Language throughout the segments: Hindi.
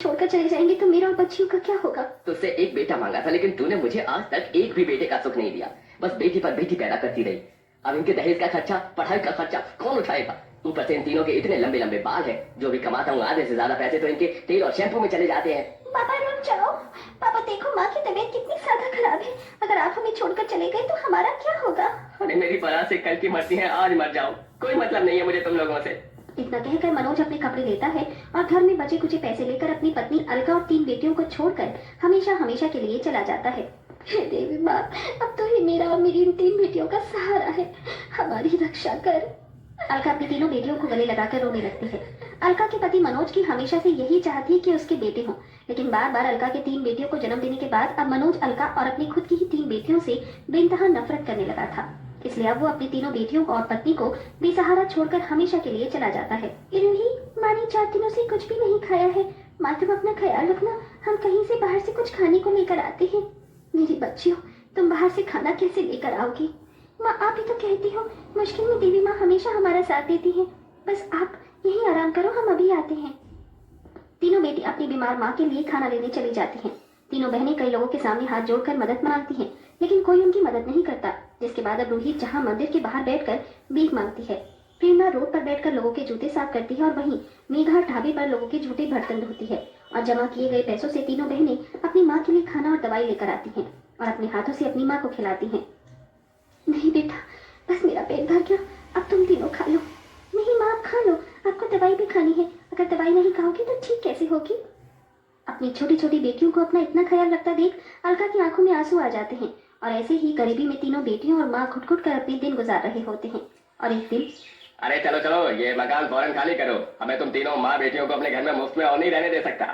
छोड़कर चले जाएंगे तो मेरा और बच्चियों का क्या होगा? तुझसे एक बेटा मांगा था, लेकिन तूने मुझे आज तक एक भी बेटे का सुख नहीं दिया। बस बेटी पर बेटी पैदा करती रही। अब इनके दहेज का खर्चा, पढ़ाई का खर्चा कौन उठाएगा? ऊपर से इन तीनों के इतने लंबे लंबे बाल हैं। जो भी कमाता हूँ आधे से ज्यादा पैसे तो इनके तेल और शैम्पू में चले जाते हैं। पापा रुक जाओ। पापा देखो माँ की तबीयत कितनी ज्यादा खराब है। अगर आप हमें छोड़कर चले गए तो हमारा क्या होगा? अरे मेरी बारात से कल की मरती है, आज मर जाओ, कोई मतलब नहीं है मुझे तुम लोगों से। इतना कहकर मनोज अपने कपड़े लेता है और घर में बचे कुछ पैसे लेकर अपनी पत्नी अलका और 3 बेटियों को छोड़कर हमेशा हमेशा के लिए चला जाता है। हे देवी माँ, अब तो ही मेरा और मेरी इन 3 बेटियों का सहारा है, हमारी रक्षा कर। अलका अपनी तीनों बेटियों को गले लगाकर रोने लगती है। अलका के पति मनोज की हमेशा से यही चाहती है कि उसके बेटे हों, लेकिन बार बार अलका के 3 बेटियों को जन्म देने के बाद अब मनोज अलका और अपनी खुद की ही 3 बेटियों से बेइंतहा नफरत करने लगा था। इसलिए अब वो अपनी तीनों बेटियों और पत्नी को बेसहारा छोड़कर हमेशा के लिए चला जाता है। रूही, माँ ने 4 दिनों से कुछ भी नहीं खाया है। माँ तुम अपना ख्याल रखना, हम कहीं से बाहर से कुछ खाने को लेकर आते हैं। मेरी बच्चियों, तुम बाहर से खाना कैसे लेकर आओगी? माँ आप ही तो कहती हो मुश्किल में देवी माँ हमेशा हमारा साथ देती है। बस आप यहीं आराम करो, हम अभी आते हैं। तीनों बेटी अपनी बीमार माँ के लिए खाना लेने चली जाती हैं। तीनों बहनें कई लोगों के सामने हाथ जोड़कर मदद मांगती हैं, लेकिन कोई उनकी मदद नहीं करता। जिसके बाद अब रूही जहाँ मंदिर के बाहर बैठकर भीख मांगती है। प्रेरणा रोड पर बैठकर लोगों के जूते साफ करती है और वहीं मेघा ढाबे पर लोगों के जूते बर्तन धोती है। और जमा किए गए पैसों से तीनों बहनें अपनी माँ के लिए खाना और दवाई लेकर आती हैं और अपने हाथों से अपनी माँ को खिलाती हैं। नहीं बेटा, बस मेरा पेट भर गया, अब तुम तीनों खा लो। नहीं माँ, आप खा लो, आपको दवाई भी खानी है। अगर दवाई नहीं खाओगी तो ठीक कैसे होगी? अपनी छोटी छोटी बेटियों को अपना इतना ख्याल रखता देख अलका की आंखों में आंसू आ जाते हैं। और ऐसे ही गरीबी में तीनों बेटियों और माँ घुट घुट कर अपने दिन गुजार रहे होते हैं। और एक दिन, अरे चलो चलो, ये मकान फौरन खाली करो। हमें तुम तीनों माँ बेटियों को अपने घर में मुफ्त में और नहीं रहने दे सकता।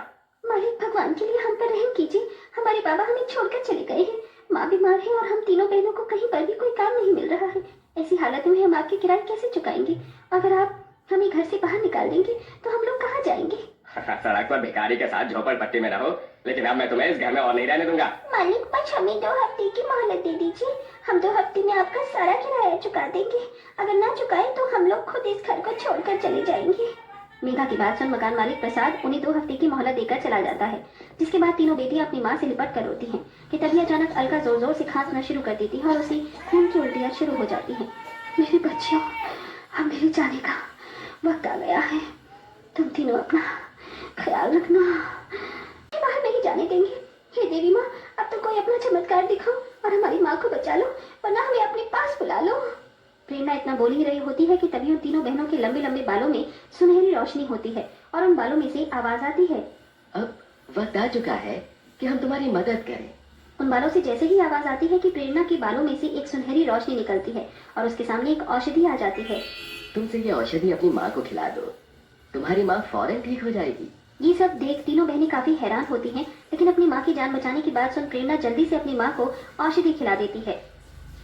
मालिक भगवान के लिए हम पर रहम कीजिए, हमारे बाबा हमें छोड़कर चले गए हैं। माँ बीमार है और हम तीनों बहनों को कहीं पर भी कोई काम नहीं मिल रहा है। ऐसी हालत में हम आपके किराए कैसे चुकाएंगे? अगर आप हमें घर से बाहर निकाल देंगे तो हम लोग कहाँ जाएंगे? सड़क पर भिखारी के साथ झोपड़पट्टी में रहो, लेकिन अब मैं तुम्हें इस घर में और नहीं रहने दूंगा। मालिक बस हमें 2 हफ्ते की मोहलत दे दीजिए, हम 2 हफ्ते में आपका सारा किराया चुका देंगे। अगर ना चुकाए तो हम लोग खुद इस घर को छोड़कर चले जाएंगे। मेघा की बात सुन मकान मालिक प्रसाद उन्हें 2 हफ्ते की मोहलत देकर चला जाता है। जिसके बाद तीनों बेटियां अपनी माँ से लिपट कर रोती हैं कि तभी अचानक अलका जोर जोर से खांसना शुरू कर देती है और उसे खून की उल्टियाँ शुरू हो जाती हैं। मेरी बच्चियों, अब मेरे जाने का वक्त आ गया है। तुम तीनों अपना ख्याल रखना, बाहर नहीं जाने देंगे। हे देवी माँ, अब तो कोई अपना चमत्कार दिखाओ और हमारी माँ को बचा लो, वरना हमें अपने पास बुला लो। प्रेरणा इतना बोल ही रही होती है कि तभी उन तीनों बहनों के लंबे लंबे बालों में सुनहरी रोशनी होती है और उन बालों में से आवाज आती है, अब वक्त आ चुका है कि हम तुम्हारी मदद करें। उन बालों से जैसे ही आवाज आती है कि प्रेरणा के बालों में से एक सुनहरी रोशनी निकलती है और उसके सामने एक औषधि आ जाती है। तुमसे ये औषधि अपनी माँ को खिला दो, तुम्हारी माँ फौरन ठीक हो जाएगी। ये सब देख तीनों बहनें काफी हैरान होती हैं, लेकिन अपनी माँ की जान बचाने की बात सुन प्रेरणा जल्दी से अपनी माँ को औषधि खिला देती है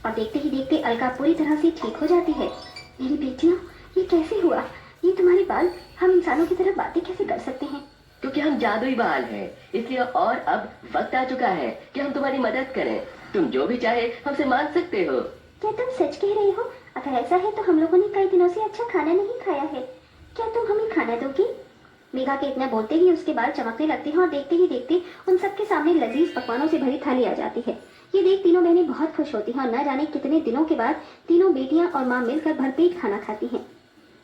और देखते ही देखते अलका पूरी तरह से ठीक हो जाती है। मेरी बेटियों, ये कैसे हुआ? ये तुम्हारे बाल हम इंसानों की तरह बातें कैसे कर सकते हैं? क्योंकि हम जादुई बाल हैं, इसलिए और अब वक्त आ चुका है कि हम तुम्हारी मदद करें। तुम जो भी चाहे हमसे मांग सकते हो। क्या तुम सच कह रही हो? अगर ऐसा है तो हम लोगों ने कई दिनों से अच्छा खाना नहीं खाया है, क्या तुम हमें खाना दोगी? मेघा के इतना बोलते ही उसके बाल चमकने लगते हैं और देखते ही देखते उन सबके सामने लजीज पकवानों से भरी थाली आ जाती है। ये देख तीनों बहनें बहुत खुश होती हैं और न जाने कितने दिनों के बाद तीनों बेटियां और माँ मिलकर भरपेट खाना खाती हैं।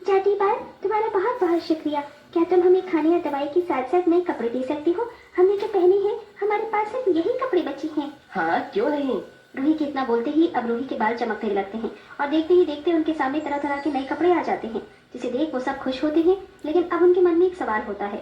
जाटी बाल, तुम्हारा बहुत बहुत शुक्रिया। क्या तुम हमें खाने या दवाई के साथ साथ नए कपड़े दे सकती हो? हमने जो पहने हैं हमारे पास सिर्फ यही कपड़े बचे हैं। हाँ क्यों नहीं। रूही के इतना बोलते ही अब रूही के बाल चमकने लगते हैं और देखते ही देखते उनके सामने तरह तरह के नए कपड़े आ जाते हैं, जिसे देख वो सब खुश होते हैं। लेकिन अब उनके मन में एक सवाल होता है,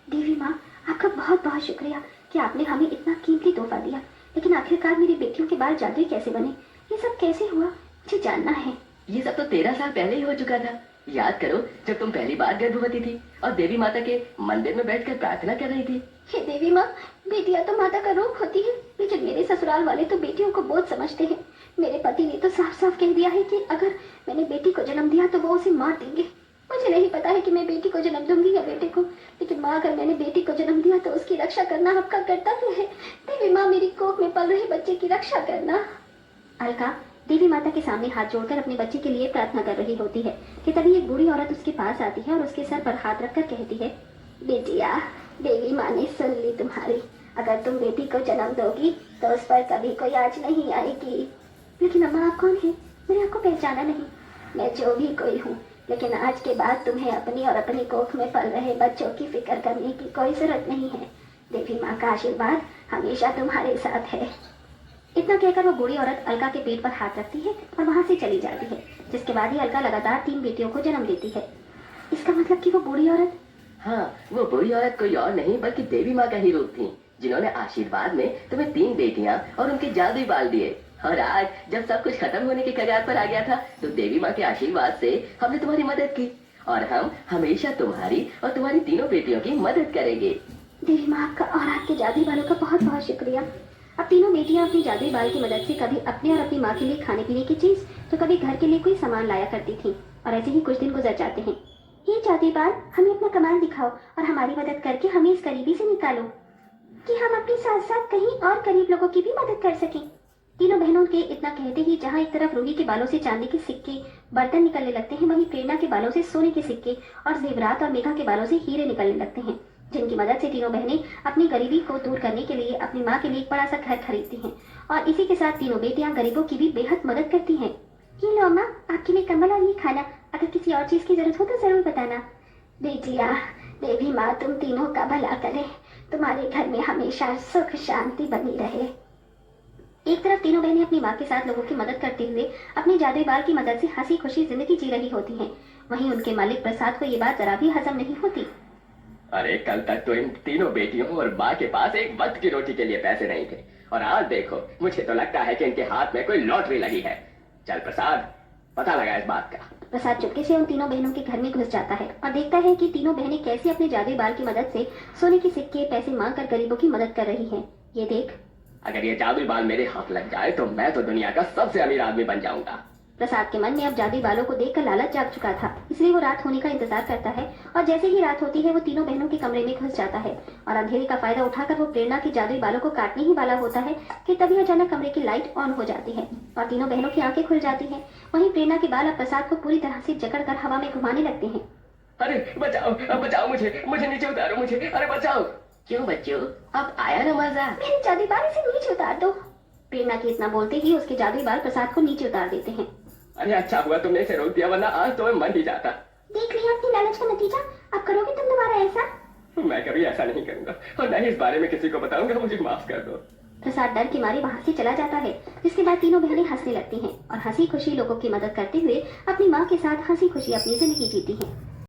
देवी माँ आपका बहुत बहुत शुक्रिया कि आपने हमें इतना कीमती तोहफा दिया, लेकिन आखिरकार मेरी बेटियों के बाल जादुई कैसे बने? ये सब कैसे हुआ, मुझे जानना है। ये सब तो 13 साल पहले ही हो चुका था। याद करो जब तुम पहली बार गर्भवती थी और देवी माता के मंदिर में बैठकर प्रार्थना कर रही थी। हे देवी माँ, बेटियां तो माता का रूप होती है, लेकिन मेरे ससुराल वाले तो बेटियों को बोझ समझते हैं। मेरे पति ने तो साफ साफ कह दिया है कि अगर मैंने बेटी को जन्म दिया तो वो उसे मार देंगे। मुझे नहीं पता है कि मैं बेटी को जन्म दूंगी या बेटे को, लेकिन माँ अगर मैंने बेटी को जन्म दिया तो उसकी रक्षा करना आपका कर्तव्य है। देवी माँ, मेरी कोख में पल रहे बच्चे की रक्षा करना। अलका देवी माता के सामने हाथ जोड़कर अपने बच्चे के लिए प्रार्थना कर रही होती है कि तभी एक बूढ़ी औरत उसके पास आती है और उसके सर पर हाथ रखकर कहती है, बेटिया देवी माँ ने सुन ली तुम्हारी। अगर तुम बेटी को जन्म दोगी तो उस पर कभी कोई आँच नहीं आएगी। लेकिन अम्मा आप कौन है? मैंने आपको पहचाना नहीं। मैं जो भी कोई हूँ, लेकिन आज के बाद तुम्हें अपनी और अपनी कोख में पल रहे बच्चों की फिक्र करने की कोई जरूरत नहीं है। देवी माँ का आशीर्वाद हमेशा तुम्हारे साथ है। इतना कहकर वो बूढ़ी औरत अलका के पेट पर हाथ रखती है और वहाँ से चली जाती है, जिसके बाद ही अलका लगातार 3 बेटियों को जन्म देती है। इसका मतलब कि वो बूढ़ी औरत, हाँ, वो बूढ़ी औरत कोई और नहीं बल्कि देवी माँ का ही रूप थी, जिन्होंने आशीर्वाद में तुम्हें 3 बेटियां और उनके जादुई बाल दिए। और आज जब सब कुछ खत्म होने के कगार पर आ गया था तो देवी माँ के आशीर्वाद से हमने तुम्हारी मदद की और हम हमेशा तुम्हारी और तुम्हारी तीनों बेटियों की मदद करेंगे। देवी माँ आपका और आपके जादुई बालों का बहुत बहुत शुक्रिया। अब तीनों बेटियां अपनी जादुई बाल की मदद से कभी अपने और अपनी माँ के लिए खाने पीने की चीज तो कभी घर के लिए कोई सामान लाया करती थी। और ऐसे ही कुछ दिन गुजर जाते हैं। ये जादुई बाल, हमें अपना कमाल दिखाओ और हमारी मदद करके हमें इस गरीबी से निकालो कि हम अपने साथ साथ कहीं और गरीब लोगों की भी मदद कर सकें। तीनों बहनों के इतना कहते ही जहाँ एक तरफ रूही के बालों से चांदी के सिक्के बर्तन निकलने लगते हैं, वहीं प्रेरणा के बालों से सोने के सिक्के और जेवरात और मेघा के बालों से हीरे निकलने लगते हैं, जिनकी मदद से तीनों बहनें अपनी गरीबी को दूर करने के लिए अपनी माँ के लिए एक बड़ा सा घर खरीदती हैं। और इसी के साथ तीनों बेटियां गरीबों की भी बेहद मदद करती हैं। ये लो अम्मा, आपके लिए कंबल और ये खाना। अगर किसी और चीज की जरूरत हो तो जरूर बताना। बेटिया, देवी माँ तुम तीनों का भला करे, तुम्हारे घर में हमेशा सुख शांति बनी रहे। एक तरफ तीनों बहनें अपनी माँ के साथ लोगों की मदद करते हुए अपने जादुई बाल की मदद से हंसी खुशी जिंदगी जी रही होती हैं। वहीं उनके मालिक प्रसाद को ये बात जरा भी हजम नहीं होती। अरे कल तक तो इन तीनों बेटियों और माँ के पास एक वक्त की रोटी के लिए पैसे नहीं थे और आज देखो, मुझे तो लगता है कि इनके हाथ में कोई लॉटरी लगी है। चल प्रसाद, पता लगा इस बात का। प्रसाद चुपके से उन तीनों बहनों के घर में घुस जाता है और देखता है कि तीनों बहनें कैसे अपने जादुई बाल की मदद से सोने के सिक्के पैसे मांग कर गरीबों की मदद कर रही हैं। ये देख, अगर ये जादुई बाल मेरे हाथ लग जाए तो मैं तो दुनिया का सबसे अमीर आदमी बन जाऊंगा। प्रसाद के मन में अब जादुई बालों को देखकर लालच जाग चुका था, इसलिए वो रात होने का इंतजार करता है और जैसे ही रात होती है वो तीनों बहनों के कमरे में घुस जाता है और अंधेरे का फायदा उठाकर वो प्रेरणा के जादुई बालों को काटने ही वाला होता है कि तभी अचानक कमरे की लाइट ऑन हो जाती है और तीनों बहनों की आंखें खुल जाती हैं। वहीं प्रेरणा के बाल अब प्रसाद को पूरी तरह से जकड़कर हवा में घुमाने लगते हैं। अरे बचाओ, बचाओ मुझे नीचे उतारो मुझे, अरे बचाओ। क्यों बच्चों, अब आया ना मजा? मेरे जादुई बाल इसे नीचे उतार दो। प्रेरणा के इतना बोलते ही उसके जादुई बाल प्रसाद को नीचे उतार देते हैं। अरे अच्छा हुआ तुमने इसे रोक दिया, वरना आज तो मैं मर ही जाता। देख लिया अपनी लालच का नतीजा। अब करोगे तुम दोबारा ऐसा? मैं कभी ऐसा नहीं करूंगा और न ही इस बारे में किसी को बताऊंगा। मुझे माफ कर दो। प्रसाद डर के मारे वहां से चला जाता है, जिसके बाद तीनों बहनें हंसने लगती हैं और हंसी खुशी लोगों की मदद करते हुए अपनी माँ के साथ हंसी खुशी अपनी जिंदगी जीती हैं।